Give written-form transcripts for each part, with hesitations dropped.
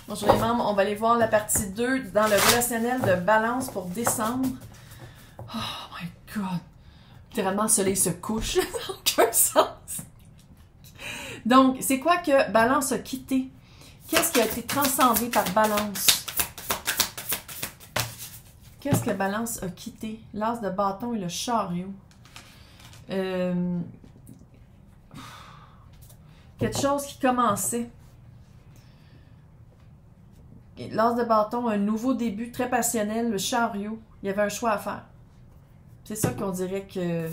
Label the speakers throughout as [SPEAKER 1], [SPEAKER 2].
[SPEAKER 1] Bonjour les membres, on va aller voir la partie 2 dans le relationnel de balance pour décembre. Oh my god! Littéralement, le soleil se couche, ça n'a aucun sens. Donc, c'est quoi que balance a quitté? Qu'est-ce qui a été transcendé par balance? Qu'est-ce que balance a quitté? L'as de bâton et le chariot. Quelque chose qui commençait. L'as de bâton, un nouveau début très passionnel, le chariot. Il y avait un choix à faire. C'est ça qu'on dirait que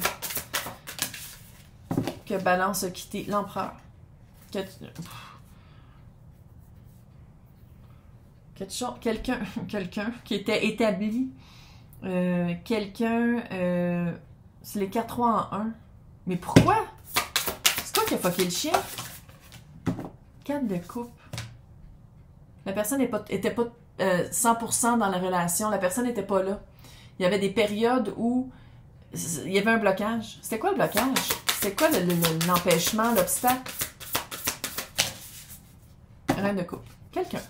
[SPEAKER 1] balance a quitté. L'empereur. Quelqu'un qui était établi. C'est les 4-3 en 1. Mais pourquoi? C'est quoi qui a fucké le chien? 4 de coupe. La personne était pas 100% dans la relation. La personne n'était pas là. Il y avait des périodes où il y avait un blocage. C'était quoi le blocage? C'était quoi l'empêchement, l'obstacle? Reine de coupe. Quelqu'un.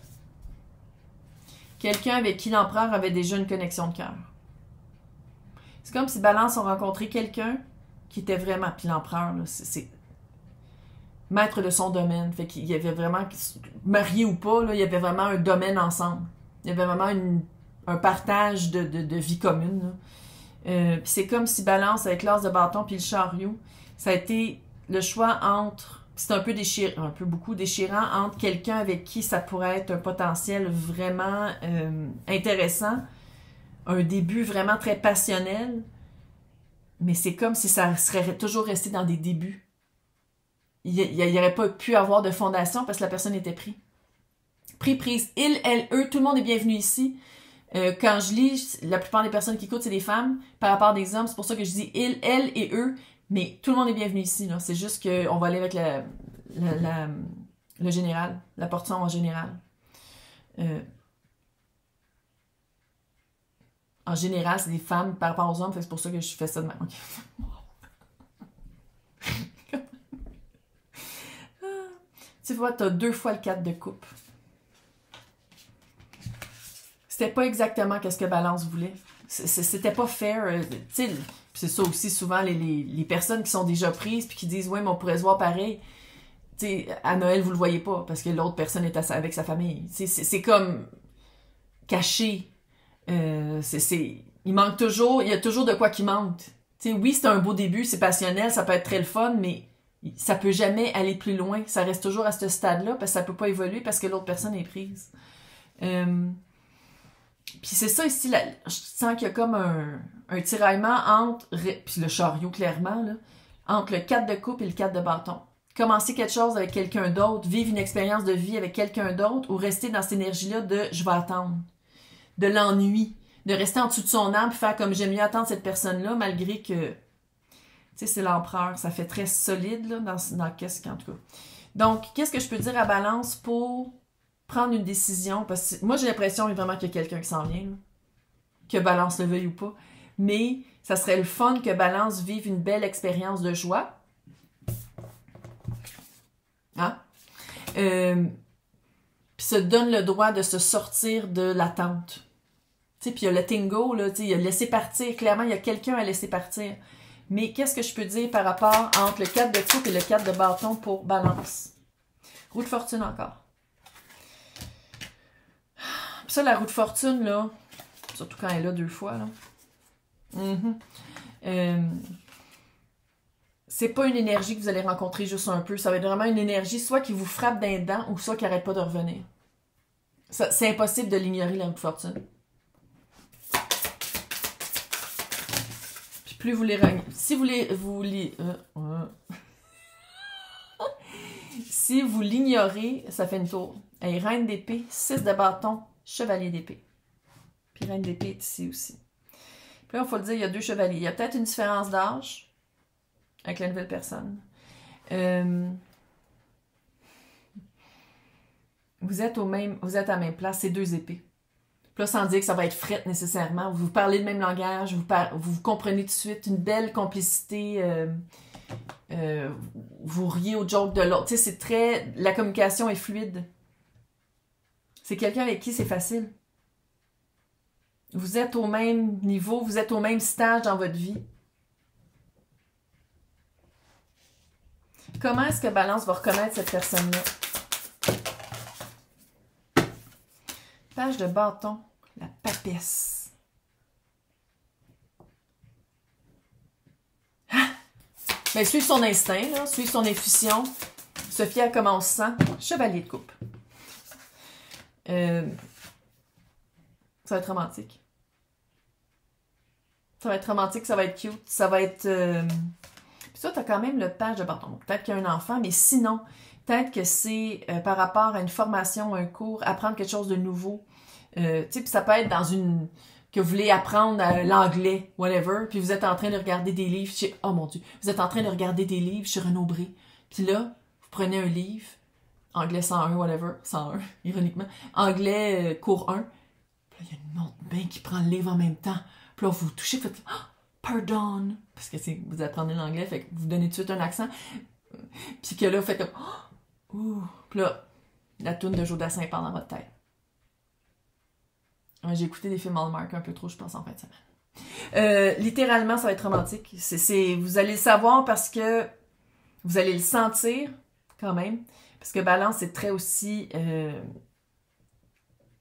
[SPEAKER 1] Quelqu'un avec qui l'empereur avait déjà une connexion de cœur. C'est comme si Balance ont rencontré quelqu'un qui était vraiment... Puis l'empereur, c'est maître de son domaine. Fait qu'il y avait vraiment... Marié ou pas, là, il y avait vraiment un domaine ensemble. Il y avait vraiment un partage de vie commune. Puis c'est comme si Balance, avec l'as de bâton puis le chariot, ça a été le choix entre... C'est un peu déchirant, un peu beaucoup déchirant, entre quelqu'un avec qui ça pourrait être un potentiel vraiment intéressant, un début vraiment très passionnel, mais c'est comme si ça serait toujours resté dans des débuts. Il n'y aurait pas pu avoir de fondation parce que la personne était prise. Prise. Il, elle, eux, tout le monde est bienvenu ici. Quand je lis, la plupart des personnes qui écoutent, c'est des femmes. Par rapport à des hommes, c'est pour ça que je dis il, elle et eux. Mais tout le monde est bienvenu ici. C'est juste qu'on va aller avec le général, la portion en général. En général, c'est des femmes par rapport aux hommes, c'est pour ça que je fais ça de même. Okay. Tu vois, tu as 2 fois le 4 de coupe. C'était pas exactement ce que Balance voulait. C'était pas fair. C'est ça aussi, souvent, les personnes qui sont déjà prises puis qui disent « Ouais, mais on pourrait se voir pareil. » À Noël, vous le voyez pas parce que l'autre personne est avec sa famille. C'est comme caché. Il manque toujours, il y a toujours de quoi qui manque. Oui, c'est un beau début, c'est passionnel, ça peut être très le fun, mais ça peut jamais aller plus loin. Ça reste toujours à ce stade-là parce que ça peut pas évoluer parce que l'autre personne est prise. Puis c'est ça ici, je sens qu'il y a comme un tiraillement entre, puis le chariot clairement, là, entre le 4 de coupe et le 4 de bâton. Commencer quelque chose avec quelqu'un d'autre, vivre une expérience de vie avec quelqu'un d'autre ou rester dans cette énergie-là de « je vais attendre », de l'ennui, de rester en dessous de son âme et faire comme « j'aime mieux attendre cette personne-là » malgré que, c'est l'empereur, ça fait très solide là, dans qu'est-ce qu'en tout cas. Donc, qu'est-ce que je peux dire à Balance pour prendre une décision? Parce que moi, j'ai l'impression vraiment qu'il y a quelqu'un qui s'en vient, là, que Balance le veuille ou pas. Mais ça serait le fun que Balance vive une belle expérience de joie. Hein? Puis se donne le droit de se sortir de l'attente. Puis il y a le letting go, là, il y a laisser partir. Clairement, il y a quelqu'un à laisser partir. Mais qu'est-ce que je peux dire par rapport entre le 4 de coupe et le 4 de bâton pour Balance? Roue de fortune encore. Puis ça, la roue de fortune, là, surtout quand elle est là 2 fois, là. C'est pas une énergie que vous allez rencontrer juste un peu. Ça va être vraiment une énergie soit qui vous frappe d'un dent ou soit qui n'arrête pas de revenir. C'est impossible de l'ignorer, la roue de fortune. Puis plus vous les... Si vous l'ignorez, ça fait une tour. Et reine d'épée, 6 de bâton, chevalier d'épée. Puis reine d'épée est ici aussi. Puis là, il faut le dire, il y a 2 chevaliers. Il y a peut-être une différence d'âge avec la nouvelle personne. Vous êtes à la même place, c'est 2 épées. Puis là, sans dire que ça va être frette nécessairement. Vous parlez le même langage, vous comprenez tout de suite, une belle complicité. Vous riez au joke de l'autre. C'est très... La communication est fluide. C'est quelqu'un avec qui c'est facile. Vous êtes au même niveau, vous êtes au même stage dans votre vie. Comment est-ce que Balance va reconnaître cette personne-là? Page de bâton, la papesse. Ah! Ben, suivre son instinct, là, suivre son intuition, se fier à comment on se sent. Chevalier de coupe. Ça va être romantique. Ça va être romantique, ça va être cute, ça va être... Puis toi, tu as quand même le page de bâton. Peut-être qu'il y a un enfant, mais sinon, peut-être que c'est par rapport à une formation, un cours, apprendre quelque chose de nouveau. Tu sais, puis ça peut être dans une... que vous voulez apprendre l'anglais, whatever, puis vous êtes en train de regarder des livres chez... Oh mon Dieu! Vous êtes en train de regarder des livres chez Renaud Bré. Puis là, vous prenez un livre, anglais 101, whatever, 101, ironiquement, anglais cours 1, puis là, il y a une autre bain qui prend le livre en même temps. Puis là, vous touchez, vous faites oh, « pardon », parce que vous apprenez l'anglais, fait que vous donnez tout de suite un accent. Puis que là, vous faites comme « ouh », puis là, la toune de Jodassin part dans votre tête. J'ai écouté des films Hallmark un peu trop, je pense, en fin de semaine. Littéralement, ça va être romantique. Vous allez le savoir parce que vous allez le sentir, quand même. Parce que Balance, c'est très aussi... tu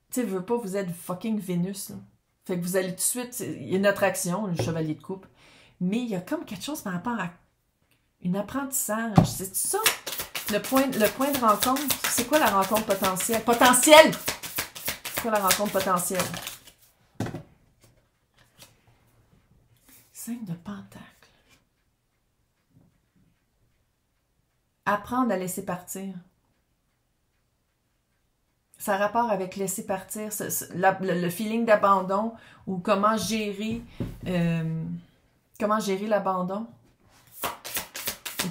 [SPEAKER 1] sais, veux pas, vous êtes fucking Vénus, là. Fait que vous allez tout de suite... Il y a une attraction, le chevalier de coupe. Mais il y a comme quelque chose par rapport à un apprentissage. C'est ça? Le point de rencontre. C'est quoi la rencontre potentielle? Potentielle! C'est quoi la rencontre potentielle? 5 de Pentacle. Apprendre à laisser partir. Ça a rapport avec laisser partir, le feeling d'abandon ou comment gérer l'abandon.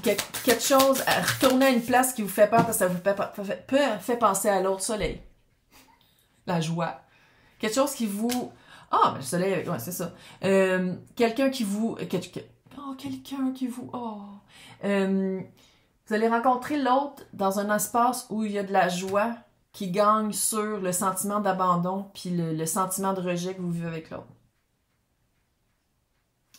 [SPEAKER 1] Quelque chose, retourner à une place qui vous fait peur parce que ça vous fait penser à l'autre soleil. La joie. Quelque chose qui vous... Ah, ben le soleil, ouais, c'est ça. Quelqu'un qui vous... quelqu'un qui vous... vous allez rencontrer l'autre dans un espace où il y a de la joie qui gagne sur le sentiment d'abandon puis le sentiment de rejet que vous vivez avec l'autre.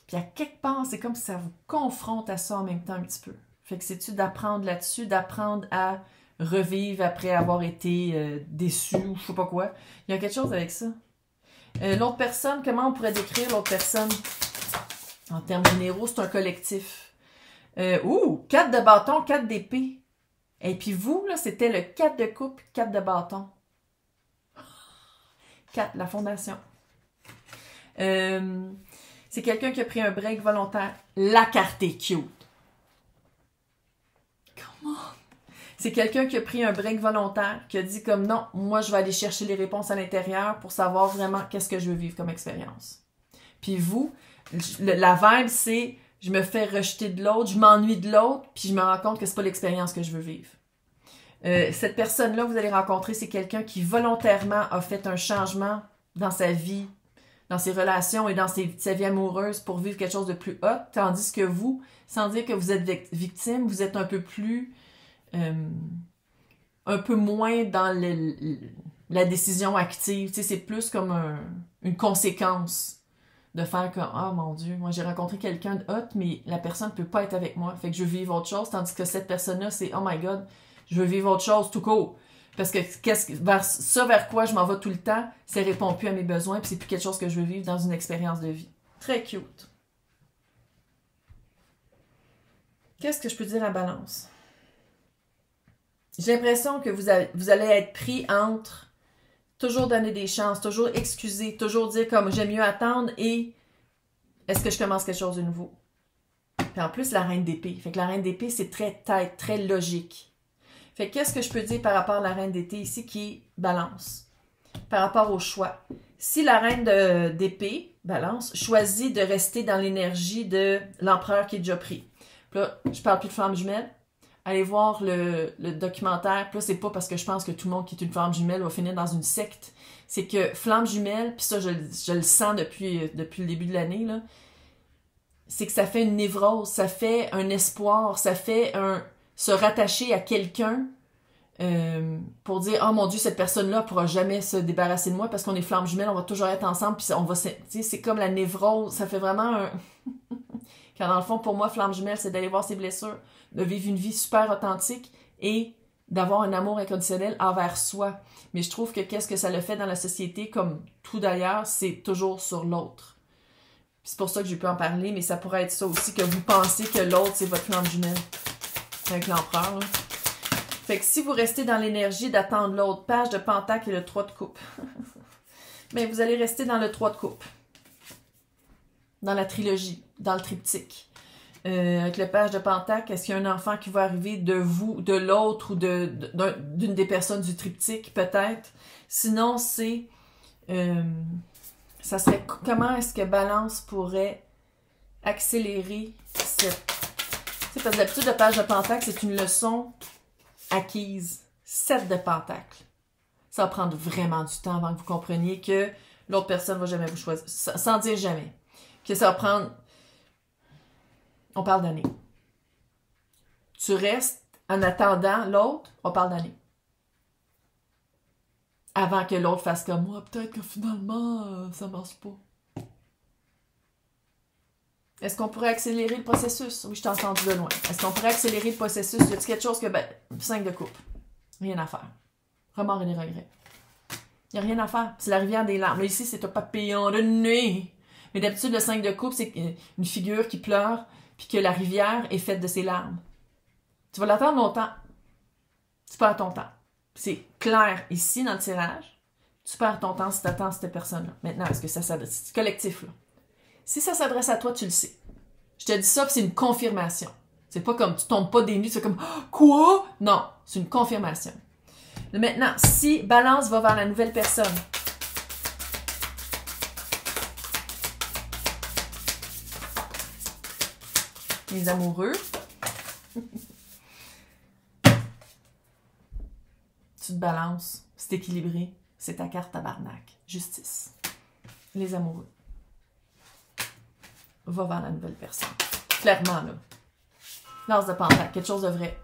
[SPEAKER 1] Puis à quelque part, c'est comme si ça vous confronte à ça en même temps un petit peu. Fait que c'est-tu d'apprendre là-dessus, d'apprendre à revivre après avoir été déçu ou je sais pas quoi. Il y a quelque chose avec ça. L'autre personne, comment on pourrait décrire l'autre personne? En termes généraux, c'est un collectif. 4 de bâton, 4 d'épée. Et puis vous, là, c'était le 4 de coupe, 4 de bâton. 4, la fondation. C'est quelqu'un qui a pris un break volontaire. La carte est cute. Come on! C'est quelqu'un qui a pris un break volontaire, qui a dit comme non, moi je vais aller chercher les réponses à l'intérieur pour savoir vraiment qu'est-ce que je veux vivre comme expérience. Puis vous, la vibe, c'est je me fais rejeter de l'autre, je m'ennuie de l'autre, puis je me rends compte que c'est pas l'expérience que je veux vivre. Cette personne-là, vous allez rencontrer, c'est quelqu'un qui volontairement a fait un changement dans sa vie, dans ses relations et dans sa vie amoureuse pour vivre quelque chose de plus haut, tandis que vous, sans dire que vous êtes victime, vous êtes un peu plus... un peu moins dans la décision active. Tu sais, c'est plus comme une conséquence de faire comme « Ah, mon Dieu, moi j'ai rencontré quelqu'un de hot, mais la personne ne peut pas être avec moi. Fait que je veux vivre autre chose. » Tandis que cette personne-là, c'est « Oh my God, je veux vivre autre chose tout court. » Parce que vers quoi je m'en vais tout le temps, ça répond plus à mes besoins, puis c'est plus quelque chose que je veux vivre dans une expérience de vie. Très cute. Qu'est-ce que je peux dire à Balance? J'ai l'impression que vous allez être pris entre toujours donner des chances, toujours excuser, toujours dire comme j'aime mieux attendre et est-ce que je commence quelque chose de nouveau? Puis en plus, la reine d'épée. Fait que la reine d'épée, c'est très tête, très logique. Fait que qu'est-ce que je peux dire par rapport à la reine d'épée ici qui est Balance? Par rapport au choix. Si la reine d'épée, Balance, choisit de rester dans l'énergie de l'empereur qui est déjà pris. Puis là, je parle plus de flamme jumelle. Allez voir le documentaire. Puis là, c'est pas parce que je pense que tout le monde qui est une flamme jumelle va finir dans une secte. C'est que flamme jumelle, puis ça, je le sens depuis le début de l'année, là, c'est que ça fait une névrose, ça fait un espoir, ça fait se rattacher à quelqu'un pour dire « Oh mon Dieu, cette personne-là pourra jamais se débarrasser de moi parce qu'on est flammes jumelles, on va toujours être ensemble, puis on va... » Tu sais, c'est comme la névrose, ça fait vraiment un... Quand dans le fond, pour moi, flamme jumelle, c'est d'aller voir ses blessures, de vivre une vie super authentique et d'avoir un amour inconditionnel envers soi. Mais je trouve que qu'est-ce que ça le fait dans la société, comme tout d'ailleurs, c'est toujours sur l'autre. C'est pour ça que j'ai pu en parler, mais ça pourrait être ça aussi, que vous pensez que l'autre, c'est votre flamme jumelle. Avec l'empereur, là. Fait que si vous restez dans l'énergie d'attendre l'autre, page de pentacle et le 3 de coupe, mais vous allez rester dans le 3 de coupe. Dans la trilogie, dans le triptyque. Avec le page de pentacle, est-ce qu'il y a un enfant qui va arriver de vous, de l'autre ou d'une des personnes du triptyque, peut-être? Sinon, c'est... ça serait comment est-ce que Balance pourrait accélérer cette... Tu sais, parce que d'habitude, le page de pentacle, c'est une leçon acquise. 7 de pentacle. Ça va prendre vraiment du temps avant que vous compreniez que l'autre personne ne va jamais vous choisir. Sans dire jamais. Que ça va prendre... On parle d'années. Tu restes en attendant l'autre, on parle d'années. Avant que l'autre fasse comme moi, peut-être que finalement, ça ne marche pas. Est-ce qu'on pourrait accélérer le processus? Oui, je t'ai entendu de loin. Est-ce qu'on pourrait accélérer le processus? Y a-t-il quelque chose que... 5 de coupe. Rien à faire. Remords et des regrets. Il n'y a rien à faire. C'est la rivière des larmes. Là, ici, c'est un papillon de nuit. Mais d'habitude, le 5 de coupe, c'est une figure qui pleure, puis que la rivière est faite de ses larmes. Tu vas l'attendre longtemps. Tu perds ton temps. C'est clair ici, dans le tirage. Tu perds ton temps si tu attends cette personne-là. Maintenant, est-ce que ça s'adresse? C'est collectif, là. Si ça s'adresse à toi, tu le sais. Je te dis ça, puis c'est une confirmation. C'est pas comme tu tombes pas des nuits, c'est comme « Quoi? » Non, c'est une confirmation. Maintenant, si Balance va vers la nouvelle personne, les amoureux, tu te balances, c'est équilibré, c'est ta carte tabarnak. Justice. Les amoureux. Va vers la nouvelle personne. Clairement, là. L'as de pentacle, quelque chose de vrai.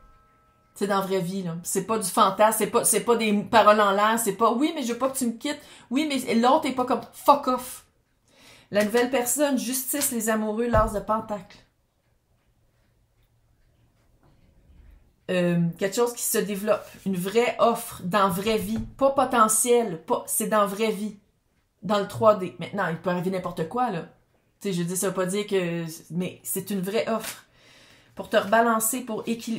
[SPEAKER 1] C'est dans la vraie vie, là. C'est pas du fantasme, c'est pas des paroles en l'air, c'est pas « Oui, mais je veux pas que tu me quittes. Oui, mais l'autre est pas comme « Fuck off. » La nouvelle personne, justice, les amoureux, l'as de pentacle. Quelque chose qui se développe. Une vraie offre dans la vraie vie. Pas potentiel, c'est dans la vraie vie. Dans le 3D. Maintenant, il peut arriver n'importe quoi, là. Tu sais, je dis, ça veut pas dire que... Mais c'est une vraie offre. Pour te rebalancer,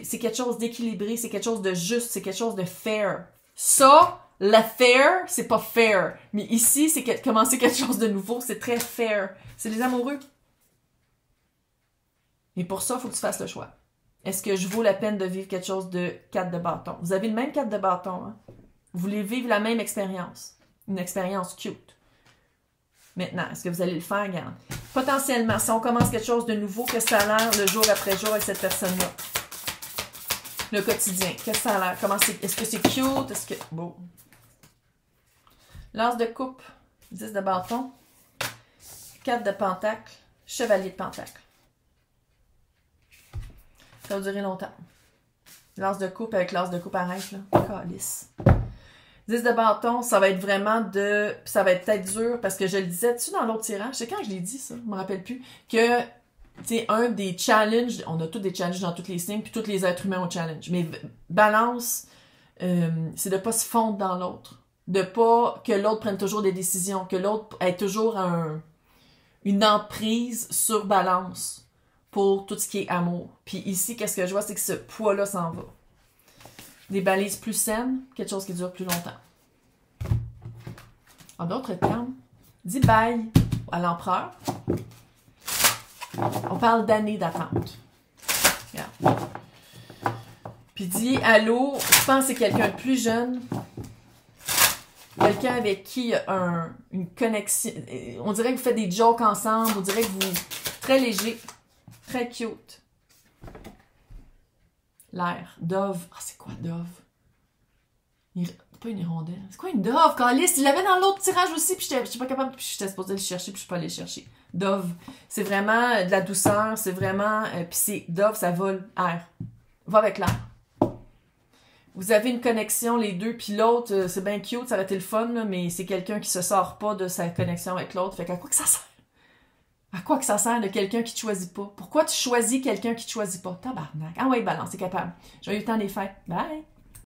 [SPEAKER 1] c'est quelque chose d'équilibré, c'est quelque chose de juste, c'est quelque chose de fair. Ça, la fair, c'est pas fair. Mais ici, c'est commencer quelque chose de nouveau, c'est très fair. C'est les amoureux. Mais pour ça, il faut que tu fasses le choix. Est-ce que je vaux la peine de vivre quelque chose de 4 de bâton? Vous avez le même 4 de bâton, hein? Vous voulez vivre la même expérience. Une expérience cute. Maintenant, est-ce que vous allez le faire, regarde? Potentiellement, si on commence quelque chose de nouveau, qu'est-ce que ça a l'air le jour après jour avec cette personne-là? Le quotidien, qu'est-ce que ça a l'air? Est-ce que c'est cute? Est-ce que... Bon. L'as de coupe, 10 de bâton, 4 de pentacle, chevalier de pentacle. Ça va durer longtemps. L'as de coupe avec l'as de coupe arrête, là. Calice. 10 de bâton, ça va être vraiment de... Ça va être peut-être dur, parce que je le disais-tu dans l'autre tirage? C'est quand je l'ai dit, ça? Je me rappelle plus. Que, tu sais, un des challenges... On a tous des challenges dans tous les signes, puis tous les êtres humains ont challenge. Mais Balance, c'est de pas se fondre dans l'autre. De pas que l'autre prenne toujours des décisions. Que l'autre ait toujours une emprise sur Balance pour tout ce qui est amour. Puis ici, qu'est-ce que je vois? C'est que ce poids-là s'en va. Des balises plus saines, quelque chose qui dure plus longtemps. En d'autres termes, dis bye à l'empereur. On parle d'années d'attente. Regarde. Puis dis allô, je pense que c'est quelqu'un de plus jeune. Quelqu'un avec qui il y a une connexion. On dirait que vous faites des jokes ensemble. On dirait que vous... Très léger. Très cute. L'air. Dove. Ah, c'est quoi Dove? Pas une hirondelle. C'est quoi une Dove? Calice, il l'avait dans l'autre tirage aussi, puis j'étais pas capable, puis j'étais supposée le chercher, puis je suis pas allée le chercher. Dove. C'est vraiment de la douceur, c'est vraiment... puis c'est Dove, ça vole air. Va avec l'air. vous avez une connexion les deux, puis l'autre, c'est bien cute, ça aurait été le fun, là, mais c'est quelqu'un qui se sort pas de sa connexion avec l'autre. Fait qu'à quoi que ça sert? À quoi que ça sert de quelqu'un qui te choisit pas? Pourquoi tu choisis quelqu'un qui te choisit pas? Tabarnak. Ah ouais, balance, c'est capable. J'ai eu le temps des fêtes. Bye!